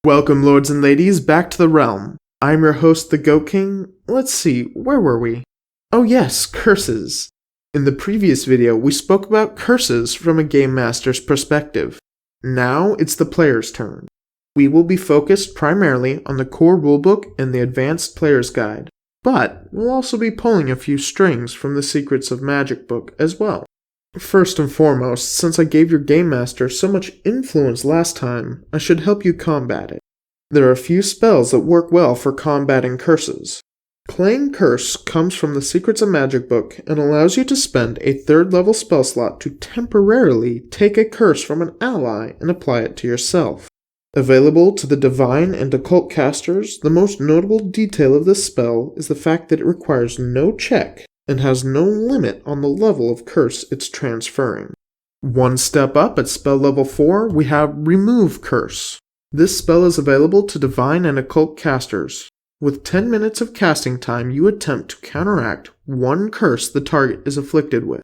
Welcome, lords and ladies, back to the realm. I'm your host, the Goat King. Let's see, where were we? Oh yes, curses. In the previous video, we spoke about curses from a game master's perspective. Now it's the player's turn. We will be focused primarily on the core rulebook and the advanced player's guide, but we'll also be pulling a few strings from the Secrets of Magic book as well. First and foremost, since I gave your game master so much influence last time, I should help you combat it. There are a few spells that work well for combating curses. Claim Curse comes from the Secrets of Magic book and allows you to spend a 3rd level spell slot to temporarily take a curse from an ally and apply it to yourself. Available to the Divine and Occult casters, the most notable detail of this spell is the fact that it requires no check and has no limit on the level of curse it's transferring. One step up at spell level 4, we have Remove Curse. This spell is available to Divine and Occult casters. With 10 minutes of casting time, you attempt to counteract one curse the target is afflicted with.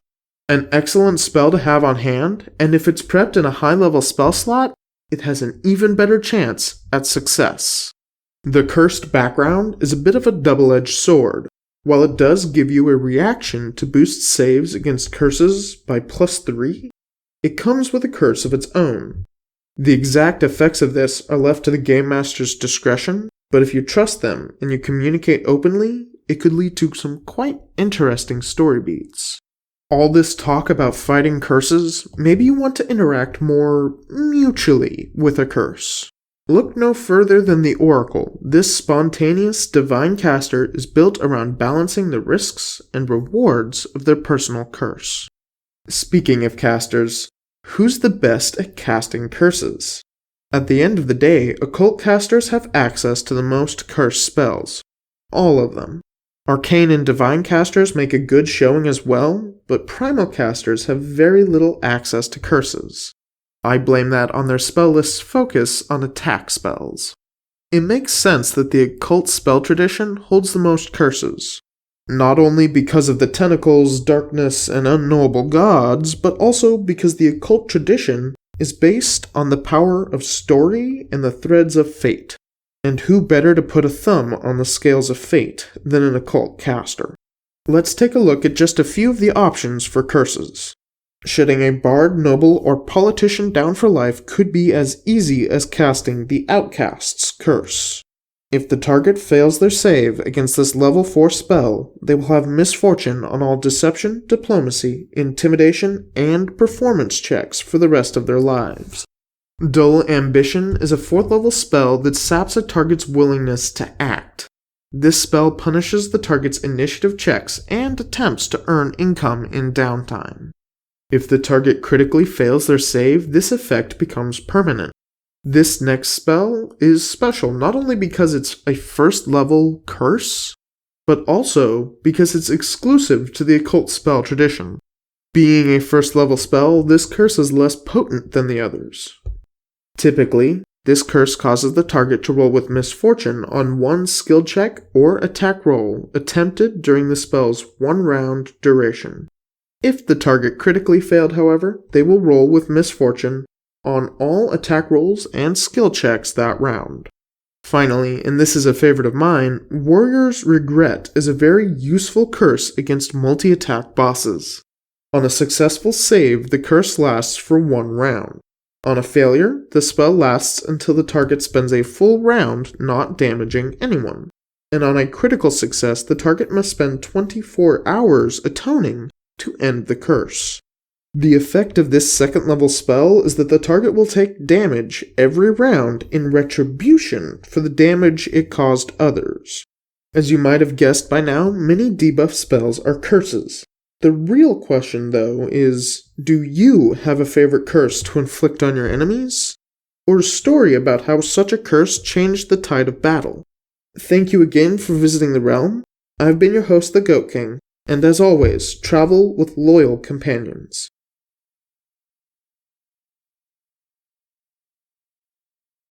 An excellent spell to have on hand, and if it's prepped in a high-level spell slot, it has an even better chance at success. The cursed background is a bit of a double-edged sword. While it does give you a reaction to boost saves against curses by +3, it comes with a curse of its own. The exact effects of this are left to the Game Master's discretion, but if you trust them and you communicate openly, it could lead to some quite interesting story beats. All this talk about fighting curses, maybe you want to interact more mutually with a curse. Look no further than the Oracle. This spontaneous divine caster is built around balancing the risks and rewards of their personal curse. Speaking of casters, who's the best at casting curses? At the end of the day, occult casters have access to the most cursed spells. All of them. Arcane and divine casters make a good showing as well, but primal casters have very little access to curses. I blame that on their spell list's focus on attack spells. It makes sense that the occult spell tradition holds the most curses, not only because of the tentacles, darkness, and unknowable gods, but also because the occult tradition is based on the power of story and the threads of fate. And who better to put a thumb on the scales of fate than an occult caster? Let's take a look at just a few of the options for curses. Shutting a bard, noble, or politician down for life could be as easy as casting the Outcast's Curse. If the target fails their save against this level 4 spell, they will have misfortune on all deception, diplomacy, intimidation, and performance checks for the rest of their lives. Dull Ambition is a 4th level spell that saps a target's willingness to act. This spell punishes the target's initiative checks and attempts to earn income in downtime. If the target critically fails their save, this effect becomes permanent. This next spell is special not only because it's a 1st level curse, but also because it's exclusive to the occult spell tradition. Being a 1st level spell, this curse is less potent than the others. Typically, this curse causes the target to roll with misfortune on one skill check or attack roll attempted during the spell's 1-round duration. If the target critically failed, however, they will roll with misfortune on all attack rolls and skill checks that round. Finally, and this is a favorite of mine, Warrior's Regret is a very useful curse against multi-attack bosses. On a successful save, the curse lasts for 1 round. On a failure, the spell lasts until the target spends a full round not damaging anyone. And on a critical success, the target must spend 24 hours atoning to end the curse. The effect of this 2nd level spell is that the target will take damage every round in retribution for the damage it caused others. As you might have guessed by now, many debuff spells are curses. The real question, though, is, do you have a favorite curse to inflict on your enemies? Or a story about how such a curse changed the tide of battle? Thank you again for visiting the realm. I've been your host, the Goat King, and as always, travel with loyal companions.